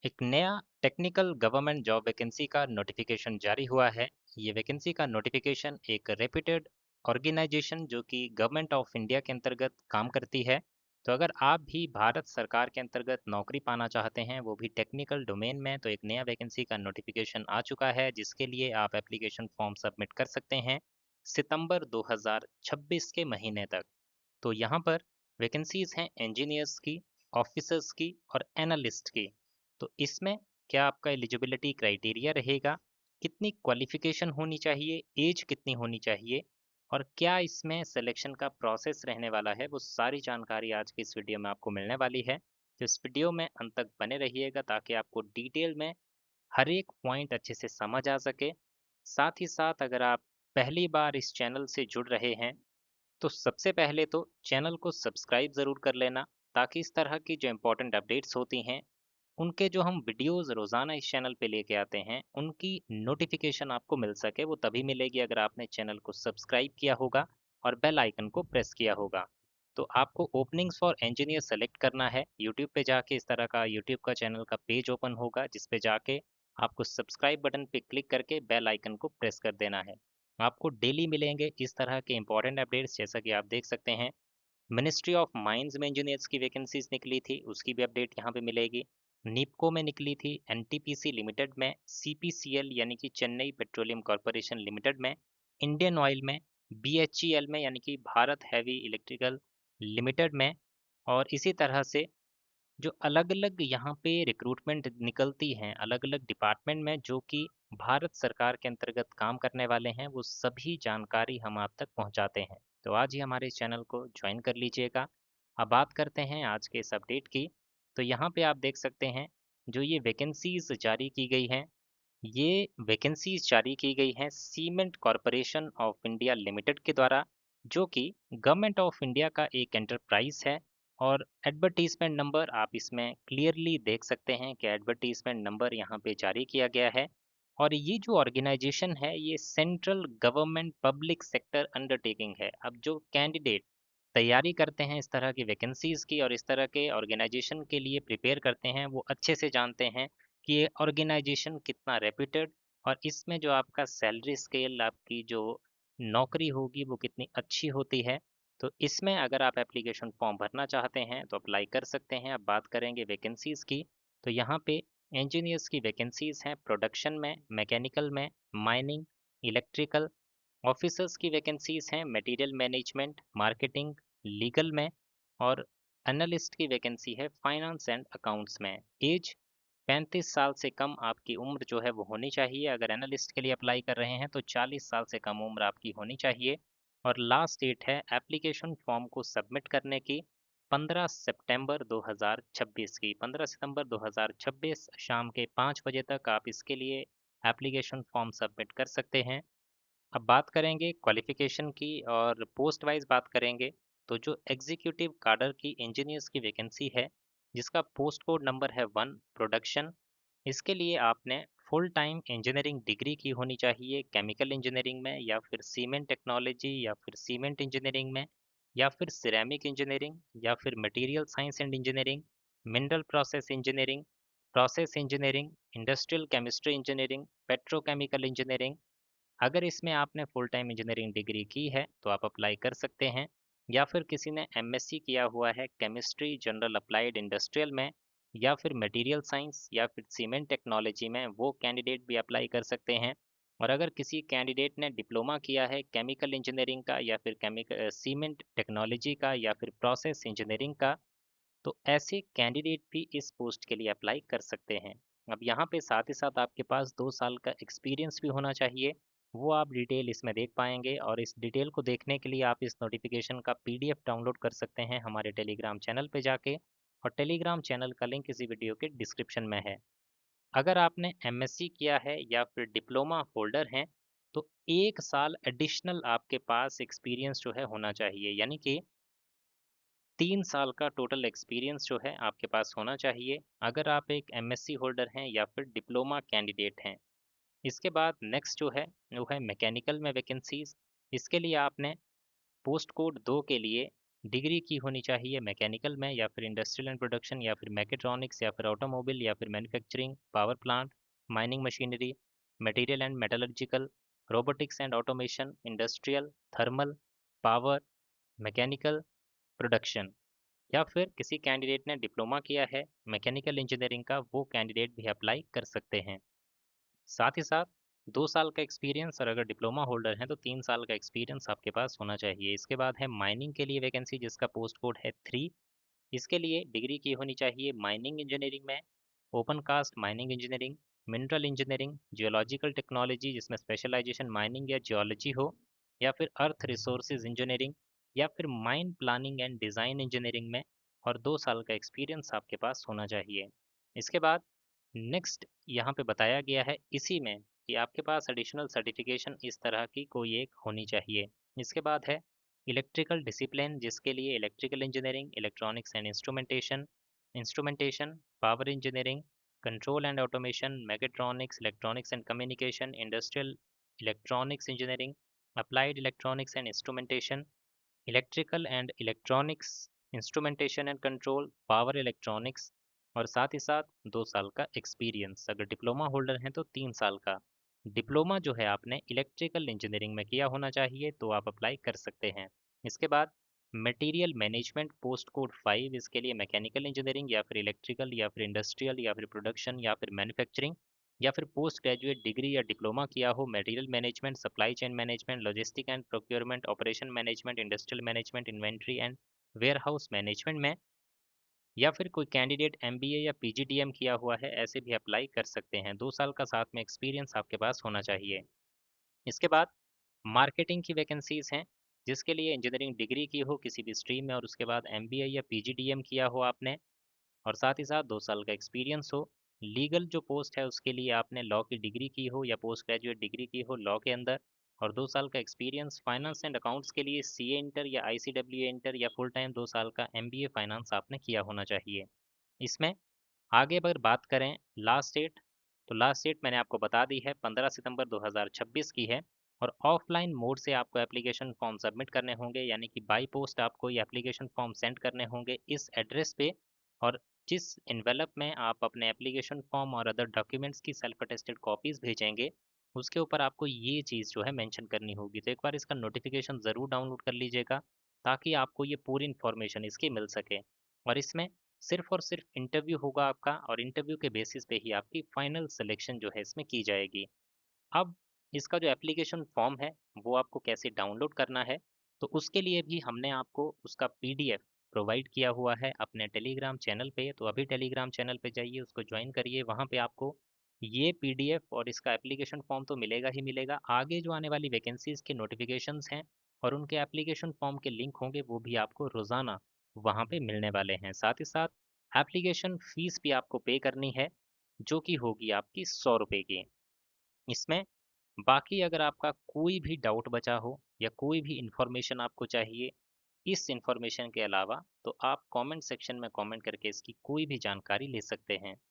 एक नया technical government job vacancy का नोटिफिकेशन जारी हुआ है। ये वैकेंसी का नोटिफिकेशन एक रेप्यूटेड ऑर्गेनाइजेशन जो कि गवर्नमेंट ऑफ इंडिया के अंतर्गत काम करती है। तो अगर आप भी भारत सरकार के अंतर्गत नौकरी पाना चाहते हैं, वो भी टेक्निकल डोमेन में, तो एक नया वैकेंसी का नोटिफिकेशन आ चुका है जिसके लिए आप एप्लीकेशन फॉर्म सबमिट कर सकते हैं सितंबर 2026 के महीने तक। तो यहाँ पर वैकेंसीज हैं इंजीनियर्स की, ऑफिसर्स की और एनालिस्ट की। तो इसमें क्या आपका एलिजिबिलिटी क्राइटेरिया रहेगा, कितनी क्वालिफिकेशन होनी चाहिए, एज कितनी होनी चाहिए और क्या इसमें सिलेक्शन का प्रोसेस रहने वाला है, वो सारी जानकारी आज की इस वीडियो में आपको मिलने वाली है। तो इस वीडियो में अंत तक बने रहिएगा ताकि आपको डिटेल में हर एक पॉइंट अच्छे से समझ आ सके। साथ ही साथ अगर आप पहली बार इस चैनल से जुड़ रहे हैं तो सबसे पहले तो चैनल को सब्सक्राइब ज़रूर कर लेना ताकि इस तरह की जो इम्पोर्टेंट अपडेट्स होती हैं उनके जो हम वीडियोस रोज़ाना इस चैनल पे लेके आते हैं उनकी नोटिफिकेशन आपको मिल सके। वो तभी मिलेगी अगर आपने चैनल को सब्सक्राइब किया होगा और बेल आइकन को प्रेस किया होगा। तो आपको ओपनिंग्स फॉर इंजीनियर सेलेक्ट करना है। यूट्यूब पे जाके इस तरह का यूट्यूब का चैनल का पेज ओपन होगा जिस पे जाके आपको सब्सक्राइब बटन पे क्लिक करके बेल आइकन को प्रेस कर देना है। आपको डेली मिलेंगे इस तरह के इंपॉर्टेंट अपडेट्स, जैसा कि आप देख सकते हैं मिनिस्ट्री ऑफ माइंस में इंजीनियर्स की वैकेंसीज निकली थी, उसकी भी अपडेट यहाँ पे मिलेगी। निपको में निकली थी, एनटीपीसी लिमिटेड में, सीपीसीएल यानी कि चेन्नई पेट्रोलियम कॉरपोरेशन लिमिटेड में, इंडियन ऑयल में, बीएचईएल में यानी कि भारत हैवी इलेक्ट्रिकल लिमिटेड में। और इसी तरह से जो अलग-अलग यहाँ पे रिक्रूटमेंट निकलती हैं अलग-अलग डिपार्टमेंट में जो कि भारत सरकार के अंतर्गत काम करने वाले हैं, वो सभी जानकारी हम आप तक पहुँचाते हैं। तो आज ही हमारे इस चैनल को ज्वाइन कर लीजिएगा। अब बात करते हैं आज के इस अपडेट की। तो यहाँ पे आप देख सकते हैं जो ये वैकेंसीज़ जारी की गई हैं, ये वैकेंसीज़ जारी की गई हैं cement corporation of India limited के द्वारा, जो कि गवर्नमेंट ऑफ इंडिया का एक एंटरप्राइज़ है। और एडवर्टाइजमेंट नंबर आप इसमें क्लियरली देख सकते हैं कि एडवर्टाइजमेंट नंबर यहाँ पे जारी किया गया है। और ये जो ऑर्गेनाइजेशन है ये central government public sector undertaking है। अब जो कैंडिडेट तैयारी करते हैं इस तरह की वैकेंसीज की और इस तरह के ऑर्गेनाइजेशन के लिए प्रिपेयर करते हैं, वो अच्छे से जानते हैं कि ये ऑर्गेनाइजेशन कितना रेप्यूटेड और इसमें जो आपका सैलरी स्केल, आपकी जो नौकरी होगी वो कितनी अच्छी होती है। तो इसमें अगर आप एप्लीकेशन फॉर्म भरना चाहते हैं तो अप्लाई कर सकते हैं। अब बात करेंगे वैकेंसीज़ की। तो यहाँ पे इंजीनियर्स की वैकेंसीज़ हैं प्रोडक्शन में, मैकेनिकल में, माइनिंग, इलेक्ट्रिकल। ऑफिसर्स की वैकेंसीज़ हैं मटेरियल मैनेजमेंट, मार्केटिंग, लीगल में। और एनालिस्ट की वैकेंसी है फाइनेंस एंड अकाउंट्स में। एज 35 साल से कम आपकी उम्र जो है वो होनी चाहिए। अगर एनालिस्ट के लिए अप्लाई कर रहे हैं तो 40 साल से कम उम्र आपकी होनी चाहिए। और लास्ट डेट है एप्लीकेशन फॉर्म को सबमिट करने की 15 सितंबर 2026 की। 15 सितंबर 2026 शाम के 5 बजे तक आप इसके लिए एप्लीकेशन फॉर्म सबमिट कर सकते हैं। अब बात करेंगे क्वालिफिकेशन की और पोस्ट वाइज बात करेंगे। तो जो एग्जीक्यूटिव काडर की इंजीनियर्स की वैकेंसी है जिसका पोस्ट कोड नंबर है 1 प्रोडक्शन, इसके लिए आपने फुल टाइम इंजीनियरिंग डिग्री की होनी चाहिए केमिकल इंजीनियरिंग में या फिर सीमेंट टेक्नोलॉजी या फिर सीमेंट इंजीनियरिंग में या फिर सिरेमिक इंजीनियरिंग या फिर material science and engineering, mineral process engineering, industrial chemistry engineering, petrochemical engineering. अगर इसमें आपने फुल टाइम इंजीनियरिंग डिग्री की है तो आप अप्लाई कर सकते हैं। या फिर किसी ने एमएससी किया हुआ है केमिस्ट्री जनरल अप्लाइड इंडस्ट्रियल में या फिर मटेरियल साइंस या फिर सीमेंट टेक्नोलॉजी में, वो कैंडिडेट भी अप्लाई कर सकते हैं। और अगर किसी कैंडिडेट ने डिप्लोमा किया है केमिकल इंजीनियरिंग का या फिर केमिकल सीमेंट टेक्नोलॉजी का या फिर प्रोसेस इंजीनियरिंग का, तो ऐसे कैंडिडेट भी इस पोस्ट के लिए अप्लाई कर सकते हैं। अब यहाँ पे साथ ही साथ आपके पास 2 साल का एक्सपीरियंस भी होना चाहिए, वो आप डिटेल इसमें देख पाएंगे। और इस डिटेल को देखने के लिए आप इस नोटिफिकेशन का पीडीएफ डाउनलोड कर सकते हैं हमारे टेलीग्राम चैनल पे जाके। और टेलीग्राम चैनल का लिंक इसी वीडियो के डिस्क्रिप्शन में है। अगर आपने एमएससी किया है या फिर डिप्लोमा होल्डर हैं तो 1 साल एडिशनल आपके पास एक्सपीरियंस जो है होना चाहिए, यानी कि 3 साल का टोटल एक्सपीरियंस जो है आपके पास होना चाहिए अगर आप एक एमएससी होल्डर हैं या फिर डिप्लोमा कैंडिडेट हैं। इसके बाद नेक्स्ट जो है वो है मैकेनिकल में वैकेंसीज। इसके लिए आपने पोस्ट कोड 2 के लिए डिग्री की होनी चाहिए मैकेनिकल में या फिर इंडस्ट्रियल एंड प्रोडक्शन या फिर मैकेट्रॉनिक्स या फिर ऑटोमोबाइल या फिर manufacturing, power plant, mining machinery, material and metallurgical, robotics and automation, industrial, thermal, power, mechanical, production. या फिर किसी कैंडिडेट ने डिप्लोमा किया है मैकेनिकल इंजीनियरिंग का, वो कैंडिडेट भी अप्लाई कर सकते हैं। साथ ही साथ 2 साल का एक्सपीरियंस, और अगर डिप्लोमा होल्डर हैं तो 3 साल का एक्सपीरियंस आपके पास होना चाहिए। इसके बाद है माइनिंग के लिए वैकेंसी, जिसका पोस्ट कोड है 3। इसके लिए डिग्री की होनी चाहिए माइनिंग इंजीनियरिंग में, open cast mining engineering, mineral engineering, geological technology जिसमें स्पेशलाइजेशन माइनिंग या जियोलॉजी हो, या फिर अर्थ रिसोर्सेज इंजीनियरिंग, या फिर mine planning and design engineering में, और 2 साल का एक्सपीरियंस आपके पास होना चाहिए। इसके बाद नेक्स्ट यहाँ पे बताया गया है इसी में कि आपके पास एडिशनल सर्टिफिकेशन इस तरह की कोई एक होनी चाहिए। इसके बाद है इलेक्ट्रिकल डिसिप्लिन, जिसके लिए electrical engineering, electronics and instrumentation, power engineering, control and automation, mechatronics, electronics and communication, industrial electronics engineering, applied electronics and instrumentation, electrical and electronics, instrumentation and control, power electronics, और साथ ही साथ 2 साल का experience. अगर diploma holder हैं तो 3 साल का। डिप्लोमा जो है आपने इलेक्ट्रिकल इंजीनियरिंग में किया होना चाहिए, तो आप अप्लाई कर सकते हैं। इसके बाद मटेरियल मैनेजमेंट पोस्ट कोड 5, इसके लिए मैकेनिकल इंजीनियरिंग या फिर इलेक्ट्रिकल या फिर इंडस्ट्रियल या फिर प्रोडक्शन या फिर मैन्युफैक्चरिंग, या फिर पोस्ट ग्रेजुएट डिग्री या डिप्लोमा किया हो material management, supply chain management, logistic and procurement, operation management, industrial management, inventory and warehouse management में, या फिर कोई कैंडिडेट एमबीए या पीजीडीएम किया हुआ है, ऐसे भी अप्लाई कर सकते हैं। 2 साल का साथ में एक्सपीरियंस आपके पास होना चाहिए। इसके बाद मार्केटिंग की वैकेंसीज हैं, जिसके लिए इंजीनियरिंग डिग्री की हो किसी भी स्ट्रीम में, और उसके बाद एमबीए या पीजीडीएम किया हो आपने, और साथ ही साथ 2 साल का एक्सपीरियंस हो। लीगल जो पोस्ट है उसके लिए आपने लॉ की डिग्री की हो या पोस्ट ग्रेजुएट डिग्री की हो लॉ के अंदर, और 2 साल का एक्सपीरियंस। फाइनेंस एंड अकाउंट्स के लिए सीए इंटर या आईसीडब्ल्यू इंटर या फुल टाइम 2 साल का एमबीए फाइनेंस आपने किया होना चाहिए। इसमें आगे अगर बात करें लास्ट डेट, तो लास्ट डेट मैंने आपको बता दी है 15 सितंबर 2026 की है, और ऑफलाइन मोड से आपको एप्लीकेशन फॉर्म सबमिट करने होंगे, यानी कि बाई पोस्ट आपको ये एप्लीकेशन फॉर्म सेंड करने होंगे इस एड्रेस पे। और जिस इन्वेलप में आप अपने एप्लीकेशन फॉर्म और अदर डॉक्यूमेंट्स की सेल्फ अटेस्टेड कॉपीज़ भेजेंगे, उसके ऊपर आपको ये चीज़ जो है मेंशन करनी होगी। तो एक बार इसका नोटिफिकेशन ज़रूर डाउनलोड कर लीजिएगा, ताकि आपको ये पूरी इन्फॉर्मेशन इसकी मिल सके। और इसमें सिर्फ और सिर्फ इंटरव्यू होगा आपका, और इंटरव्यू के बेसिस पे ही आपकी फाइनल सिलेक्शन जो है इसमें की जाएगी। अब इसका जो एप्लीकेशन फॉर्म है वो आपको कैसे डाउनलोड करना है, तो उसके लिए भी हमने आपको उसका पीडीएफ प्रोवाइड किया हुआ है अपने टेलीग्राम चैनल पे। तो अभी टेलीग्राम चैनल पे जाइए, उसको ज्वाइन करिए, वहाँ पे आपको ये पीडीएफ और इसका एप्लीकेशन फॉर्म तो मिलेगा ही मिलेगा। आगे जो आने वाली वैकेंसीज के नोटिफिकेशंस हैं और उनके एप्लीकेशन फॉर्म के लिंक होंगे, वो भी आपको रोज़ाना वहाँ पे मिलने वाले हैं। साथ ही साथ एप्लीकेशन फ़ीस भी आपको पे करनी है, जो कि होगी आपकी 100 रुपये की। इसमें बाकी अगर आपका कोई भी डाउट बचा हो या कोई भी इंफॉर्मेशन आपको चाहिए इस इंफॉर्मेशन के अलावा, तो आप कमेंट सेक्शन में कमेंट करके इसकी कोई भी जानकारी ले सकते हैं।